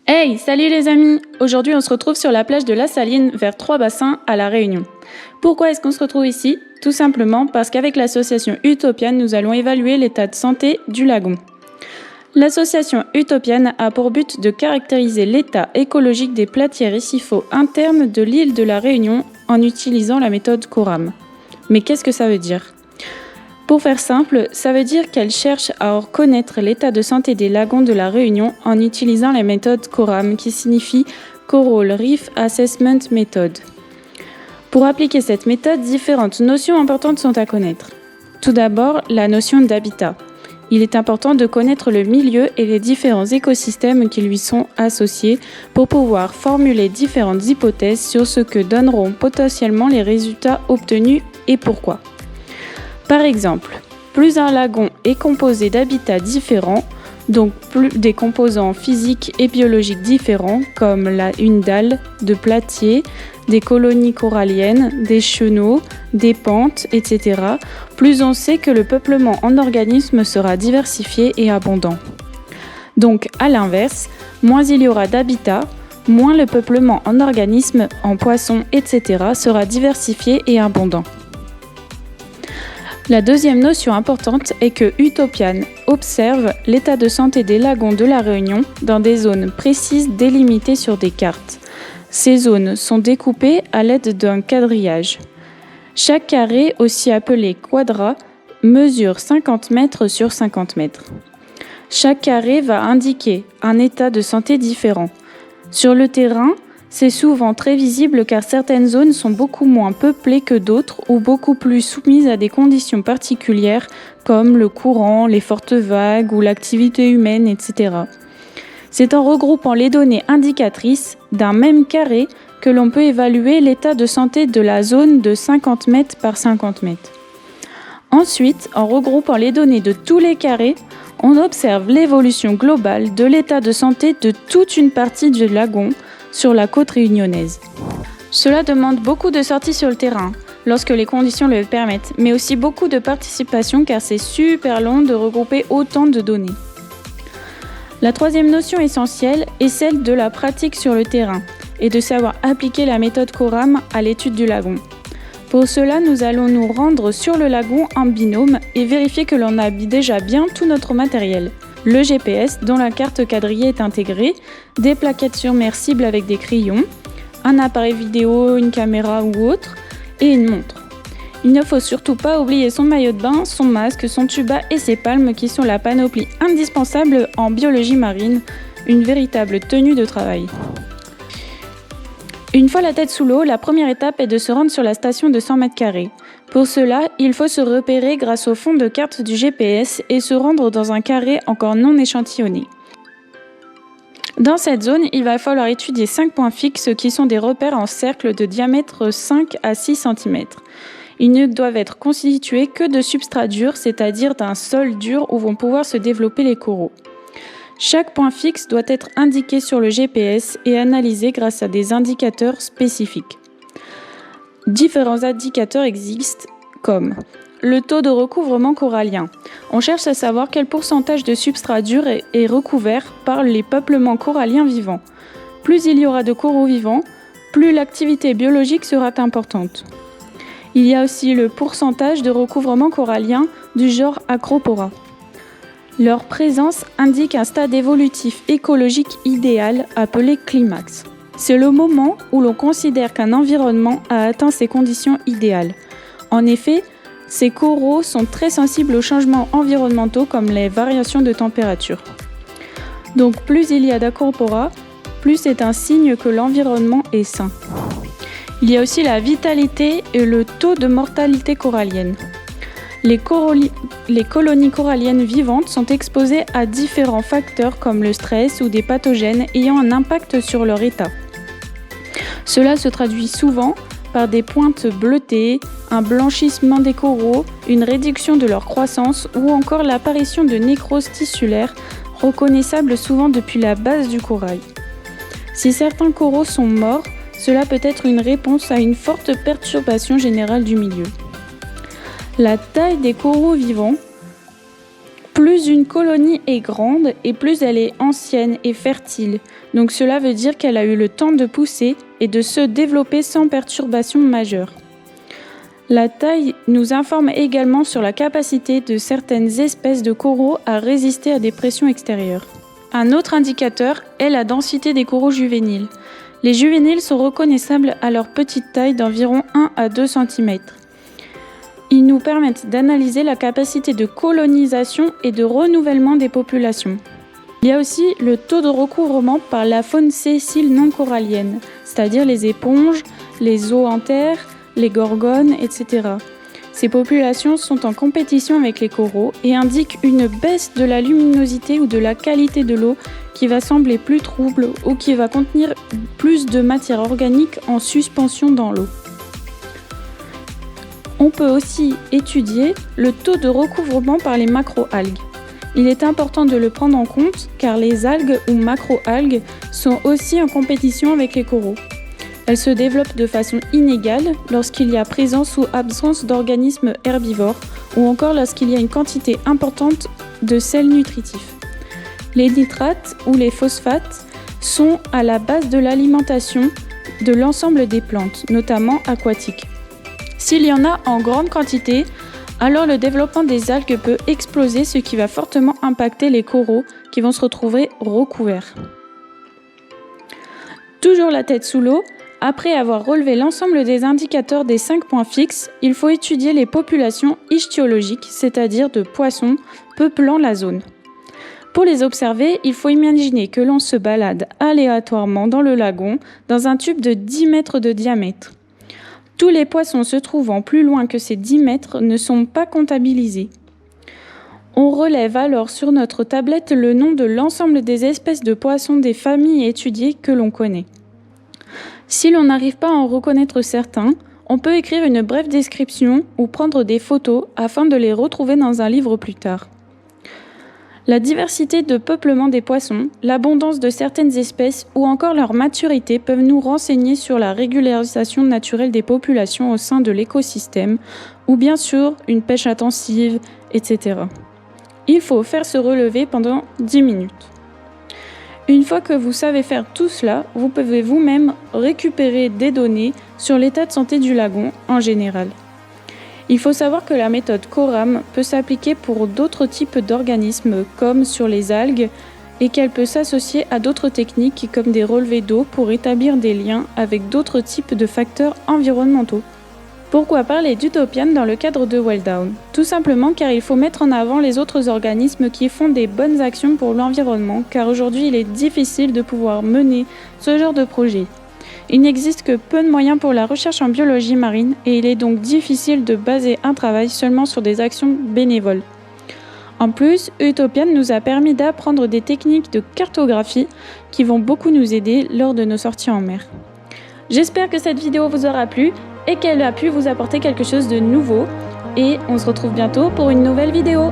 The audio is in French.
Hey, salut les amis! Aujourd'hui, on se retrouve sur la plage de La Saline, vers Trois-Bassins, à La Réunion. Pourquoi est-ce qu'on se retrouve ici? Tout simplement parce qu'avec l'association Utopian, nous allons évaluer l'état de santé du lagon. L'association Utopian a pour but de caractériser l'état écologique des platiers récifaux internes de l'île de La Réunion en utilisant la méthode CORAM. Mais qu'est-ce que ça veut dire? Pour faire simple, ça veut dire qu'elle cherche à reconnaître l'état de santé des lagons de la Réunion en utilisant la méthode CORAM, qui signifie Coral Reef Assessment Method. Pour appliquer cette méthode, différentes notions importantes sont à connaître. Tout d'abord, la notion d'habitat. Il est important de connaître le milieu et les différents écosystèmes qui lui sont associés pour pouvoir formuler différentes hypothèses sur ce que donneront potentiellement les résultats obtenus et pourquoi. Par exemple, plus un lagon est composé d'habitats différents, donc plus des composants physiques et biologiques différents, comme une dalle de platier, des colonies coralliennes, des chenaux, des pentes, etc., plus on sait que le peuplement en organismes sera diversifié et abondant. Donc, à l'inverse, moins il y aura d'habitats, moins le peuplement en organismes, en poissons, etc., sera diversifié et abondant. La deuxième notion importante est que Utopian observe l'état de santé des lagons de la Réunion dans des zones précises délimitées sur des cartes. Ces zones sont découpées à l'aide d'un quadrillage. Chaque carré, aussi appelé quadrat, mesure 50 mètres sur 50 mètres. Chaque carré va indiquer un état de santé différent. Sur le terrain, c'est souvent très visible car certaines zones sont beaucoup moins peuplées que d'autres ou beaucoup plus soumises à des conditions particulières comme le courant, les fortes vagues ou l'activité humaine, etc. C'est en regroupant les données indicatrices d'un même carré que l'on peut évaluer l'état de santé de la zone de 50 mètres par 50 mètres. Ensuite, en regroupant les données de tous les carrés, on observe l'évolution globale de l'état de santé de toute une partie du lagon sur la côte réunionnaise. Cela demande beaucoup de sorties sur le terrain, lorsque les conditions le permettent, mais aussi beaucoup de participation car c'est super long de regrouper autant de données. La troisième notion essentielle est celle de la pratique sur le terrain et de savoir appliquer la méthode CORAM à l'étude du lagon. Pour cela, nous allons nous rendre sur le lagon en binôme et vérifier que l'on a déjà bien tout notre matériel. Le GPS dont la carte quadrillée est intégrée, des plaquettes submersibles avec des crayons, un appareil vidéo, une caméra ou autre, et une montre. Il ne faut surtout pas oublier son maillot de bain, son masque, son tuba et ses palmes qui sont la panoplie indispensable en biologie marine, une véritable tenue de travail. Une fois la tête sous l'eau, la première étape est de se rendre sur la station de 100 mètres carrés. Pour cela, il faut se repérer grâce au fond de carte du GPS et se rendre dans un carré encore non échantillonné. Dans cette zone, il va falloir étudier 5 points fixes qui sont des repères en cercle de diamètre 5 à 6 cm. Ils ne doivent être constitués que de substrats durs, c'est-à-dire d'un sol dur où vont pouvoir se développer les coraux. Chaque point fixe doit être indiqué sur le GPS et analysé grâce à des indicateurs spécifiques. Différents indicateurs existent comme le taux de recouvrement corallien. On cherche à savoir quel pourcentage de substrat dur est recouvert par les peuplements coralliens vivants. Plus il y aura de coraux vivants, plus l'activité biologique sera importante. Il y a aussi le pourcentage de recouvrement corallien du genre Acropora. Leur présence indique un stade évolutif écologique idéal appelé climax. C'est le moment où l'on considère qu'un environnement a atteint ses conditions idéales. En effet, ces coraux sont très sensibles aux changements environnementaux comme les variations de température. Donc plus il y a d'acropora, plus c'est un signe que l'environnement est sain. Il y a aussi la vitalité et le taux de mortalité corallienne. Les colonies coralliennes vivantes sont exposées à différents facteurs comme le stress ou des pathogènes ayant un impact sur leur état. Cela se traduit souvent par des pointes bleutées, un blanchissement des coraux, une réduction de leur croissance ou encore l'apparition de nécrose tissulaire reconnaissable souvent depuis la base du corail. Si certains coraux sont morts, cela peut être une réponse à une forte perturbation générale du milieu. La taille des coraux vivants Plus une colonie est grande et plus elle est ancienne et fertile. Donc cela veut dire qu'elle a eu le temps de pousser et de se développer sans perturbation majeure. La taille nous informe également sur la capacité de certaines espèces de coraux à résister à des pressions extérieures. Un autre indicateur est la densité des coraux juvéniles. Les juvéniles sont reconnaissables à leur petite taille d'environ 1 à 2 cm. Ils nous permettent d'analyser la capacité de colonisation et de renouvellement des populations. Il y a aussi le taux de recouvrement par la faune sessile non corallienne, c'est-à-dire les éponges, les zoanthères, les gorgones, etc. Ces populations sont en compétition avec les coraux et indiquent une baisse de la luminosité ou de la qualité de l'eau qui va sembler plus trouble ou qui va contenir plus de matière organique en suspension dans l'eau. On peut aussi étudier le taux de recouvrement par les macroalgues. Il est important de le prendre en compte car les algues ou macroalgues sont aussi en compétition avec les coraux. Elles se développent de façon inégale lorsqu'il y a présence ou absence d'organismes herbivores ou encore lorsqu'il y a une quantité importante de sels nutritifs. Les nitrates ou les phosphates sont à la base de l'alimentation de l'ensemble des plantes, notamment aquatiques. S'il y en a en grande quantité, alors le développement des algues peut exploser, ce qui va fortement impacter les coraux qui vont se retrouver recouverts. Toujours la tête sous l'eau, après avoir relevé l'ensemble des indicateurs des 5 points fixes, il faut étudier les populations ichthyologiques, c'est-à-dire de poissons peuplant la zone. Pour les observer, il faut imaginer que l'on se balade aléatoirement dans le lagon dans un tube de 10 mètres de diamètre. Tous les poissons se trouvant plus loin que ces 10 mètres ne sont pas comptabilisés. On relève alors sur notre tablette le nom de l'ensemble des espèces de poissons des familles étudiées que l'on connaît. Si l'on n'arrive pas à en reconnaître certains, on peut écrire une brève description ou prendre des photos afin de les retrouver dans un livre plus tard. La diversité de peuplement des poissons, l'abondance de certaines espèces ou encore leur maturité peuvent nous renseigner sur la régularisation naturelle des populations au sein de l'écosystème ou bien sûr une pêche intensive, etc. Il faut faire ce relevé pendant 10 minutes. Une fois que vous savez faire tout cela, vous pouvez vous-même récupérer des données sur l'état de santé du lagon en général. Il faut savoir que la méthode CORAM peut s'appliquer pour d'autres types d'organismes comme sur les algues et qu'elle peut s'associer à d'autres techniques comme des relevés d'eau pour établir des liens avec d'autres types de facteurs environnementaux. Pourquoi parler d'Utopian dans le cadre de Welldown ? Tout simplement car il faut mettre en avant les autres organismes qui font des bonnes actions pour l'environnement, car aujourd'hui il est difficile de pouvoir mener ce genre de projet. Il n'existe que peu de moyens pour la recherche en biologie marine et il est donc difficile de baser un travail seulement sur des actions bénévoles. En plus, Utopian nous a permis d'apprendre des techniques de cartographie qui vont beaucoup nous aider lors de nos sorties en mer. J'espère que cette vidéo vous aura plu et qu'elle a pu vous apporter quelque chose de nouveau. Et on se retrouve bientôt pour une nouvelle vidéo.